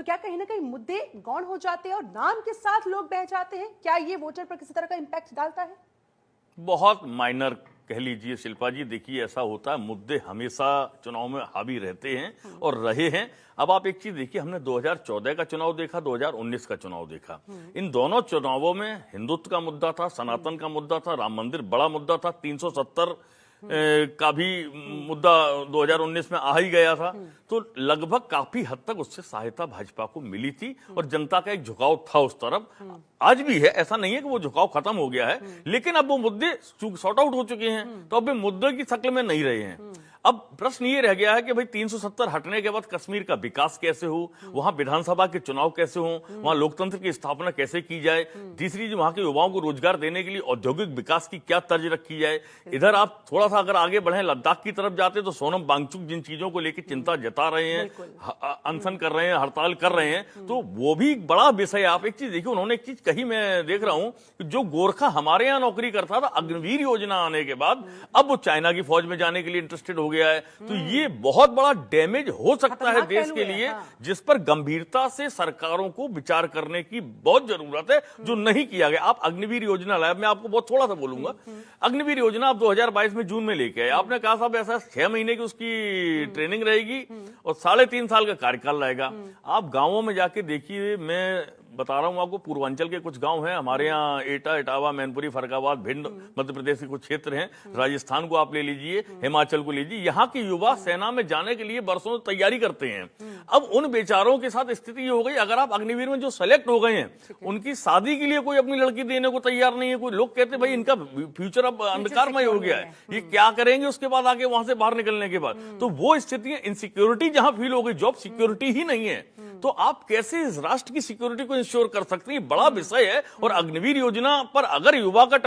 तो क्या कहीं ना कहीं मुद्दे गौण हो जाते हैं और नाम के साथ लोग बह जाते हैं? क्या ये वोटर पर किसी तरह का इम्पैक्ट डालता है? बहुत माइनर कह लीजिए शिल्पा जी। देखिए, ऐसा होता है, मुद्दे हमेशा चुनाव में हावी रहते हैं और रहे हैं। अब आप एक चीज देखिए, हमने 2014 का चुनाव देखा, 2019 का चुनाव देखा। इन दोनों चुनावों में हिंदुत्व का मुद्दा था, सनातन का मुद्दा था, राम मंदिर बड़ा मुद्दा था, 370 का भी मुद्दा 2019 में आ ही गया था। तो लगभग काफी हद तक उससे सहायता भाजपा को मिली थी और जनता का एक झुकाव था उस तरफ। आज भी है, ऐसा नहीं है कि वो झुकाव खत्म हो गया है, लेकिन अब वो मुद्दे सॉर्ट आउट हो चुके हैं, तो अब वे मुद्दे की शक्ल में नहीं रहे हैं। अब प्रश्न ये रह गया है कि भाई 370 हटने के बाद कश्मीर का विकास कैसे हो, वहां विधानसभा के चुनाव कैसे हो, वहां लोकतंत्र की स्थापना कैसे की जाए। तीसरी, जो वहां के युवाओं को रोजगार देने के लिए औद्योगिक विकास की क्या तर्ज रखी जाए। इधर आप थोड़ा सा अगर आगे बढ़े, लद्दाख की तरफ जाते तो सोनम वांगचुक जिन चीजों को लेकर चिंता जता रहे हैं, अनशन कर रहे हैं, हड़ताल कर रहे हैं, तो वो भी बड़ा विषय है। आप एक चीज देखिए, उन्होंने एक चीज कही, मैं देख रहा हूं कि जो गोरखा हमारे यहाँ नौकरी करता था, अग्निवीर योजना आने के बाद अब वो चाइना की फौज में जाने के लिए इंटरेस्टेड हो गया है। तो ये बहुत बड़ा डैमेज हो सकता है देश के लिए, जिस पर गंभीरता से सरकारों को विचार करने की बहुत जरूरत है, जो नहीं किया गया। आप अग्निवीर योजना लाए, मैं आपको बहुत थोड़ा सा बोलूंगा। अग्निवीर योजना आप 2022 में जून में लेके आए, आपने कहा साहब ऐसा 6 महीने की उसकी ट्रेनिंग रहेगी और 3.5 साल का कार्यकाल रहेगा। आप गांवों में जाके देखिए, मैं बता रहा हूं आपको, पूर्वांचल के कुछ गांव हैं हमारे यहाँ, एटा, इटावा, मैनपुरी, फरक्काबाद, भिंड, मध्य प्रदेश के कुछ क्षेत्र हैं, राजस्थान को आप ले लीजिए, हिमाचल को लीजिए, यहाँ के युवा सेना में जाने के लिए बरसों से तैयारी करते हैं। अब उन बेचारों के साथ स्थिति ये हो गई, अगर आप अग्निवीर में जो सेलेक्ट हो गए हैं, उनकी शादी के लिए कोई अपनी लड़की देने को तैयार नहीं है। कोई लोग कहते भाई इनका फ्यूचर अब अंधकारमय हो गया है, ये क्या करेंगे उसके बाद आगे वहां से बाहर निकलने के बाद। तो वो स्थितियां, इनसिक्योरिटी जहां फील हो गई, जॉब सिक्योरिटी ही नहीं है, तो आप कैसे इस राष्ट्र की सिक्योरिटी को इंश्योर कर सकते हैं? बड़ा विषय है। और अग्निवीर योजना पर अगर युवा का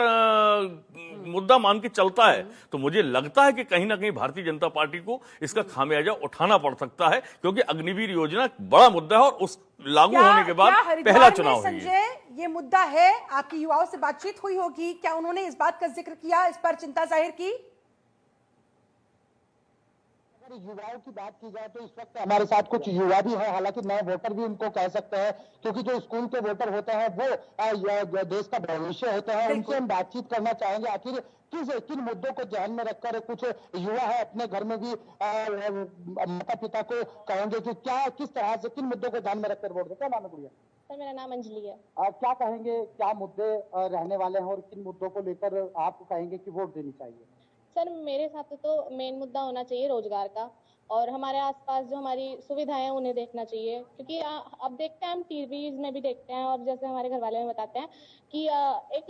मुद्दा मान के चलता है, तो मुझे लगता है कि कहीं ना कहीं भारतीय जनता पार्टी को इसका खामियाजा उठाना पड़ सकता है, क्योंकि अग्निवीर योजना बड़ा मुद्दा है और उस लागू होने के बाद पहला चुनाव है। संजय, ये मुद्दा है, आपकी युवाओं से बातचीत हुई होगी, क्या उन्होंने इस बात का जिक्र किया, इस पर चिंता जाहिर की? युवाओं की बात की जाए तो इस वक्त हमारे साथ कुछ युवा भी हैं, हालांकि नए वोटर भी उनको कह सकते हैं, क्योंकि जो स्कूल के वोटर होते हैं वो देश का भविष्य होते हैं। उनसे हम बातचीत करना चाहेंगे, आखिर किन मुद्दों को ध्यान में रखकर कुछ युवा है अपने घर में भी माता पिता को कहेंगे कि किस तरह से किन मुद्दों को ध्यान में रखकर वोट दें। क्या नाम है गुड़िया? सर, मेरा नाम अंजलि है। क्या कहेंगे, क्या मुद्दे रहने वाले हैं और किन मुद्दों को लेकर आप कहेंगे कि वोट देनी चाहिए? सर, मेरे हिसाब से तो मेन मुद्दा होना चाहिए रोजगार का, और हमारे आसपास जो हमारी सुविधाएं हैं उन्हें देखना चाहिए, क्योंकि अब देखते हैं, हम टीवीज में भी देखते हैं और जैसे हमारे घर वाले में बताते हैं कि एक